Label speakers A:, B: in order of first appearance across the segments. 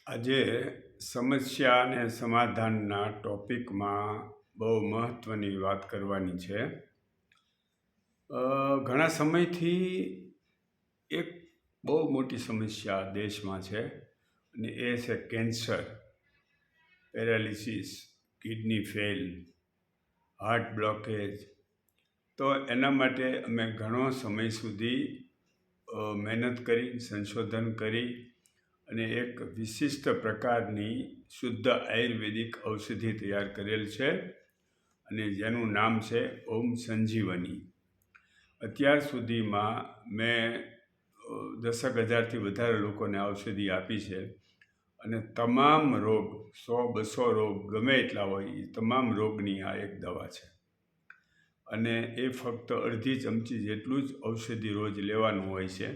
A: આજે સમસ્યા અને સમાધાનના ટોપિકમાં બહુ મહત્ત્વની વાત કરવાની છે. ઘણા સમયથી એક બહુ મોટી સમસ્યા દેશમાં છે અને એ છે cancer, paralysis, kidney fail, heart blockage. તો એના માટે અમે ઘણો સમય સુધી મહેનત કરી, સંશોધન કરી અને એક વિશિષ્ટ પ્રકારની શુદ્ધ આયુર્વેદિક ઔષધિ તૈયાર કરેલ છે અને જેનું નામ છે ઓમ સંજીવની. અત્યાર સુધીમાં મેં 10,000થી વધારે લોકોને ઔષધિ આપી છે અને તમામ રોગ 100-200 રોગ ગમે એટલા હોય એ તમામ રોગની આ એક દવા છે. અને એ ફક્ત અડધી ચમચી જેટલું જ ઔષધિ રોજ લેવાનું હોય છે.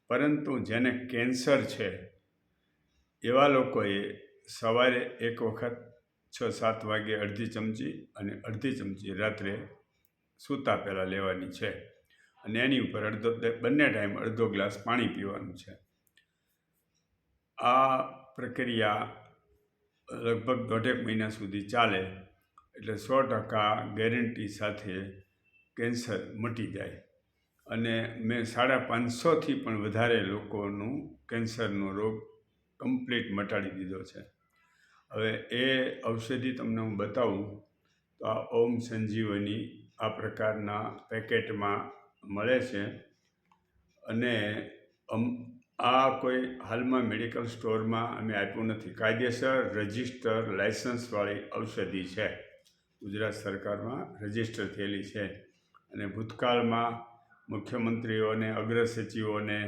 A: પરંતુ જેને કેન્સર છે એવા લોકોએ સવારે એક વખત 6-7 વાગે અડધી ચમચી અને અડધી ચમચી રાત્રે સૂતા પહેલાં લેવાની છે અને એની ઉપર બંને ટાઈમ અડધો ગ્લાસ પાણી પીવાનું છે. આ પ્રક્રિયા લગભગ 1.5 મહિના સુધી ચાલે એટલે 100% ગેરંટી સાથે કેન્સર મટી જાય. અને મેં 550થી પણ વધારે લોકોનું કેન્સરનો રોગ કમ્પ્લીટ મટાડી દીધો છે. હવે એ ઔષધિ તમને હું બતાવું તો આ ઓમ સંજીવની આ પ્રકારના પેકેટમાં મળે છે અને આ કોઈ હાલમાં મેડિકલ સ્ટોરમાં અમે આપ્યું નથી. કાયદેસર રજિસ્ટર લાઇસન્સવાળી ઔષધિ છે, ગુજરાત સરકારમાં રજિસ્ટર થયેલી છે અને ભૂતકાળમાં મુખ્યમંત્રીઓને, અગ્રસચિવોને,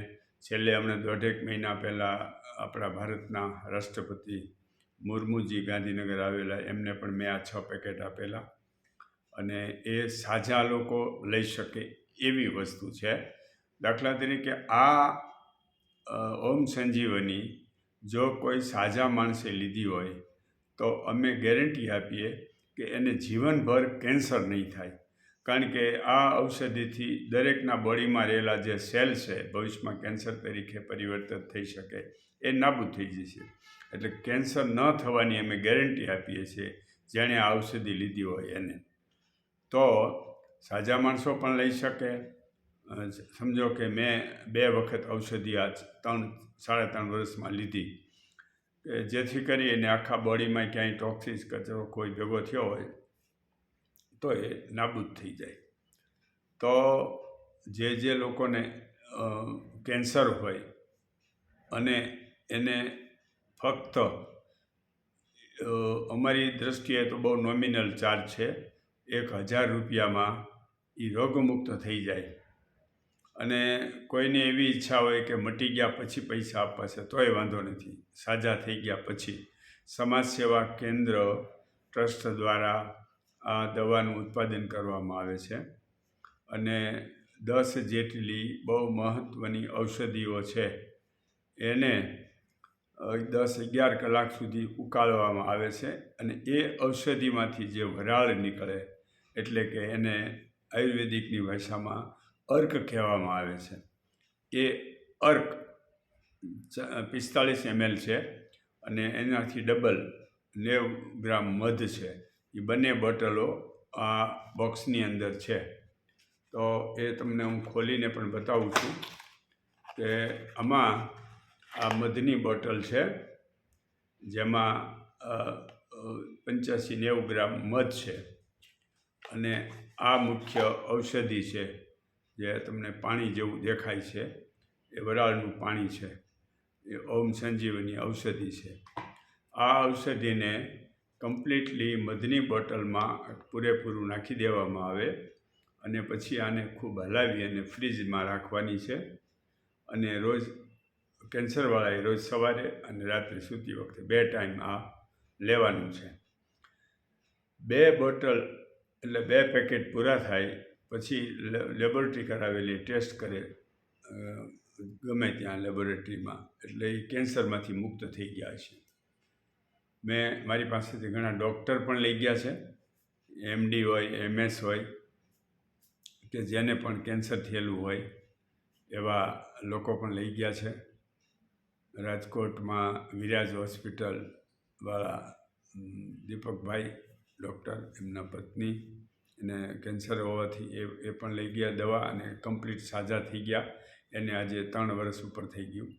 A: છેલ્લે હમણાં 1.5 મહિના પહેલાં આપણા ભારતના રાષ્ટ્રપતિ મુર્મુજી ગાંધીનગર આવેલા, એમને પણ મેં આ 6 પેકેટ આપેલા અને એ સાજા લોકો લઈ શકે એવી વસ્તુ છે. દાખલા તરીકે આ ઓમ સંજીવની જો કોઈ સાજા માણસે લીધી હોય તો અમે ગેરંટી આપીએ કે એને જીવનભર કેન્સર નહીં થાય. કારણ કે આ ઔષધિથી દરેકના બોડીમાં રહેલા જે સેલ છે ભવિષ્યમાં કેન્સર તરીકે પરિવર્તિત થઈ શકે એ નાબૂદ થઈ જશે. એટલે કેન્સર ન થવાની અમે ગેરંટી આપીએ છીએ જેણે આ ઔષધિ લીધી હોય એને. તો સાજા માણસો પણ લઈ શકે. સમજો કે મેં 2 વખત ઔષધિ આ 3-3.5 વર્ષમાં લીધી કે જેથી કરીને આખા બોડીમાં ક્યાંય ટોક્સિક કચરો કોઈ ભેગો થયો હોય તો એ નાબૂદ થઈ જાય. તો જે લોકોને કેન્સર હોય અને એને ફક્ત અમારી દૃષ્ટિએ તો બહુ નોમિનલ ચાર્જ છે, 1,000 રૂપિયામાં એ રોગમુક્ત થઈ જાય. અને કોઈને એવી ઈચ્છા હોય કે મટી ગયા પછી પૈસા આપવા છે તોય વાંધો નથી. સાજા થઈ ગયા પછી સમાજ સેવા કેન્દ્ર ટ્રસ્ટ દ્વારા આ દવાનું ઉત્પાદન કરવામાં આવે છે અને 10 જેટલી બહુ મહત્ત્વની ઔષધિઓ છે એને 10-11 કલાક સુધી ઉકાળવામાં આવે છે અને એ ઔષધિમાંથી જે વરાળ નીકળે એટલે કે એને આયુર્વેદિકની ભાષામાં અર્ક કહેવામાં આવે છે. એ અર્ક 45 ml છે અને એનાથી ડબલ 90 ગ્રામ મધ છે. એ બંને બોટલો આ બોક્સની અંદર છે. તો એ તમને હું ખોલીને પણ બતાવું છું કે આમાં આ મધની બોટલ છે જેમાં 85-90 ગ્રામ મધ છે અને આ મુખ્ય ઔષધિ છે જે તમને પાણી જેવું દેખાય છે એ વરાળનું પાણી છે. એ ઓમ સંજીવની ઔષધિ છે. આ ઔષધિને કમ્પ્લીટલી મધની બોટલમાં પૂરેપૂરું નાખી દેવામાં આવે અને પછી આને ખૂબ હલાવી અને ફ્રીજમાં રાખવાની છે અને રોજ કેન્સરવાળાએ રોજ સવારે અને રાત્રે સૂતી વખતે 2 ટાઈમ આ લેવાનું છે. 2 બોટલ એટલે 2 પેકેટ પૂરા થાય પછી લેબોરેટરી કરાવેલી ટેસ્ટ કરે ગમે ત્યાં લેબોરેટરીમાં એટલે એ કેન્સરમાંથી મુક્ત થઈ ગયા છે. મેં મારી પાસેથી ઘણા ડૉક્ટર પણ લઈ ગયા છે, MD હોય, MS હોય કે જેને પણ કેન્સર થયેલું હોય એવા લોકો પણ લઈ ગયા છે રાજકોટમાં વિરાજ હોસ્પિટલવાળા દીપકભાઈ ડૉક્ટર, એમના પત્ની, એને કેન્સર હોવાથી એ પણ લઈ ગયા દવા અને કમ્પ્લીટ સાજા થઈ ગયા. એને આજે 3 વર્ષ ઉપર થઈ ગયું.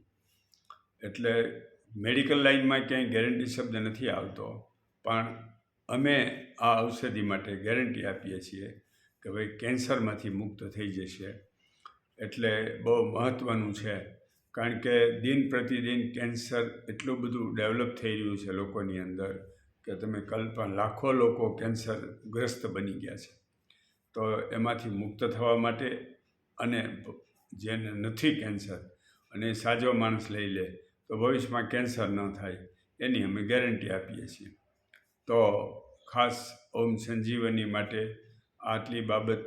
A: એટલે મેડિકલ લાઇનમાં ક્યાંય ગેરંટી શબ્દ નથી આવતો, પણ અમે આ ઔષધિ માટે ગેરંટી આપીએ છીએ કે ભાઈ કેન્સરમાંથી મુક્ત થઈ જશે. એટલે બહુ મહત્ત્વનું છે, કારણ કે દિન પ્રતિદિન કેન્સર એટલું બધું ડેવલપ થઈ રહ્યું છે લોકોની અંદર કે તમે કલ્પના, લાખો લોકો કેન્સરગ્રસ્ત બની ગયા છે. તો એમાંથી મુક્ત થવા માટે અને જેને નથી કેન્સર અને એ સાજો માણસ લઈ લે તો ભવિષ્યમાં કેન્સર ન થાય, એની અમે ગેરંટી આપીએ છીએ. તો ખાસ ઓમ સંજીવની માટે આટલી બાબત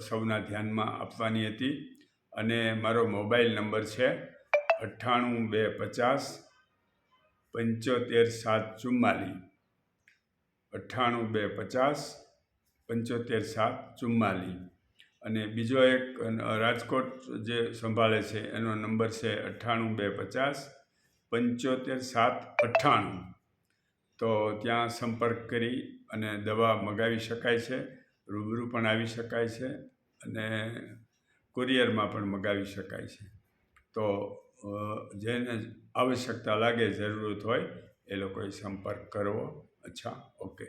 A: સૌના ધ્યાનમાં આપવાની હતી. અને મારો મોબાઈલ નંબર છે 98 250 75 744, 98 250 75 744. અને બીજો એક રાજકોટ જે સંભાળે છે એનો નંબર છે 98 250 75 798. તો ત્યાં સંપર્ક કરી અને દવા મગાવી શકાય છે, રૂબરૂ પણ આવી શકાય છે અને કુરિયરમાં પણ મગાવી શકાય છે. તો જેને આવશ્યકતા લાગે, જરૂરત હોય, એ લોકોએ સંપર્ક કરવો. અચ્છા, ઓકે.